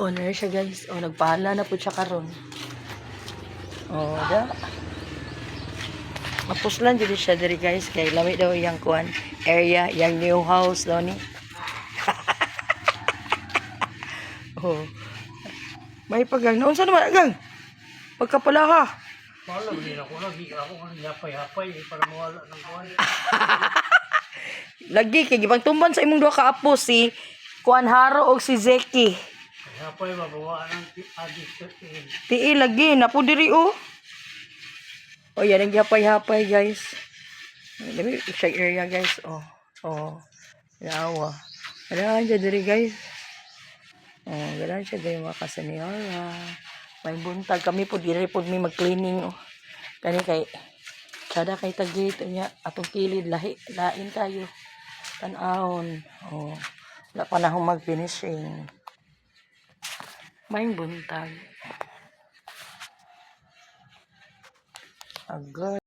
Owner siya guys. O, nagpahala na po siya karon. O, da. Mapuslan dito siya diri guys. Kay lami daw yung kuan area, yung new house daw ni. Oh. May pagang. Naunsa naman agang? Pagkapala ha. Wala, hindi ako lagi. Ako ang yapay-yapay para mawala ng kuwan. Lagi kay gibang tumban sa imong duha ka apo si Kuan Haro og si Zeki. Yapay ba, bawa ng addict. Tii lagi na po diri o. O yan ang hapay-hapay guys. Dami siya area guys. Oh. Oh. Yawa. Wala siya diri guys. Oh, wala siya diri mga kasenyola. May buntag kami po diri po mi mag-cleaning oh. Kani kay kada kay tagit niya atong kilid lain tayo. Tan-awon. Oh. Wala pa na akong mag-finishing. May buntag. Agad.